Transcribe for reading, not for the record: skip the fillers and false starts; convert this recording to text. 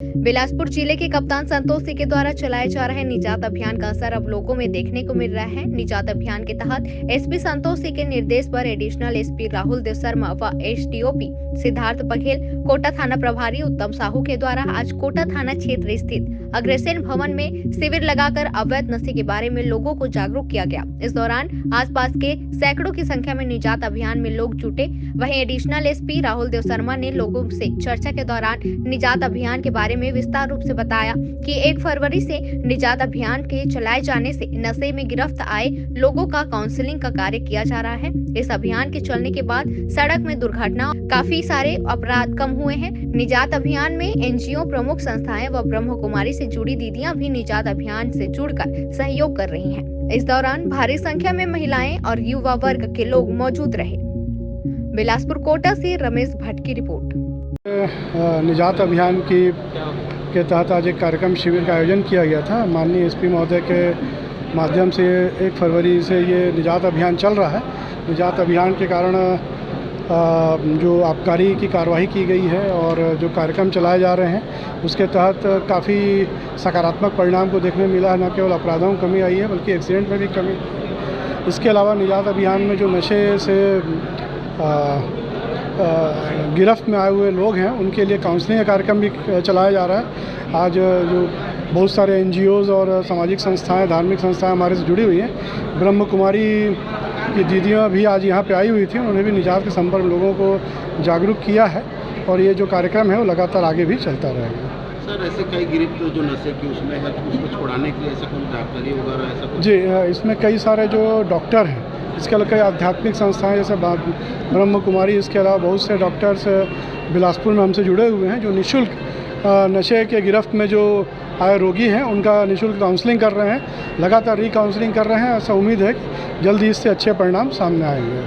बिलासपुर जिले के कप्तान संतोष सिंह के द्वारा चलाए जा रहे निजात अभियान का असर अब लोगों में देखने को मिल रहा है। निजात अभियान के तहत एसपी संतोष सिंह के निर्देश पर एडिशनल एसपी राहुल देव शर्मा व एसडीओपी सिद्धार्थ बघेल, कोटा थाना प्रभारी उत्तम साहू के द्वारा आज कोटा थाना क्षेत्र स्थित अग्रसेन भवन में शिविर लगाकर अवैध नशे के बारे में लोगों को जागरूक किया गया। इस दौरान आसपास के सैकड़ों की संख्या में निजात अभियान में लोग जुटे। वहीं एडिशनल एसपी राहुल देव शर्मा ने लोगों से चर्चा के दौरान निजात अभियान के बारे में विस्तार रूप से बताया कि 1 फरवरी से निजात अभियान के चलाए जाने से नशे में गिरफ्त आए लोगों का काउंसलिंग का कार्य किया जा रहा है। इस अभियान के चलने के बाद सड़क में दुर्घटना, काफी सारे अपराध कम हुए हैं। निजात अभियान में एनजीओ, प्रमुख संस्थाएं व ब्रह्म कुमारी से जुड़ी दीदियां भी निजात अभियान से जुड़कर सहयोग कर रही हैं। इस दौरान भारी संख्या में महिलाएं और युवा वर्ग के लोग मौजूद रहे। बिलासपुर कोटा से रमेश भट्ट की रिपोर्ट। निजात अभियान के तहत आज एक कार्यक्रम शिविर का आयोजन किया गया था। माननीय एसपी महोदय के माध्यम से 1 फरवरी से ये निजात अभियान चल रहा है। निजात अभियान के कारण जो आबकारी की कार्रवाई की गई है और जो कार्यक्रम चलाए जा रहे हैं उसके तहत काफ़ी सकारात्मक परिणाम को देखने मिला है। न केवल अपराधों में कमी आई है बल्कि एक्सीडेंट में भी कमी। इसके अलावा निजात अभियान में जो नशे से गिरफ्त में आए हुए लोग हैं उनके लिए काउंसलिंग का कार्यक्रम भी चलाया जा रहा है। आज जो बहुत सारे एनजीओज़ और सामाजिक संस्थाएं, धार्मिक संस्थाएं हमारे से जुड़ी हुई हैं। ब्रह्म कुमारी की दीदियां भी आज यहाँ पे आई हुई थी। उन्होंने भी निजात के संपर्क लोगों को जागरूक किया है और ये जो कार्यक्रम है वो लगातार आगे भी चलता रहेगा। सर, ऐसे कई गिरफ्त जो नशे की उसमें है, उसको छुड़ाने के लिए ऐसा कुछ डॉक्टरी वगैरह ऐसा कुछ? जी, इसमें कई सारे जो डॉक्टर हैं, इसके अलावा कई आध्यात्मिक संस्थाएं जैसे ब्रह्म कुमारी, इसके अलावा बहुत से डॉक्टर्स बिलासपुर में हमसे जुड़े हुए हैं जो निःशुल्क नशे के गिरफ्त में जो आए रोगी हैं उनका निःशुल्क काउंसलिंग कर रहे हैं। लगातार काउंसलिंग कर रहे हैं। ऐसा उम्मीद है कि जल्दी इससे अच्छे परिणाम सामने आएंगे।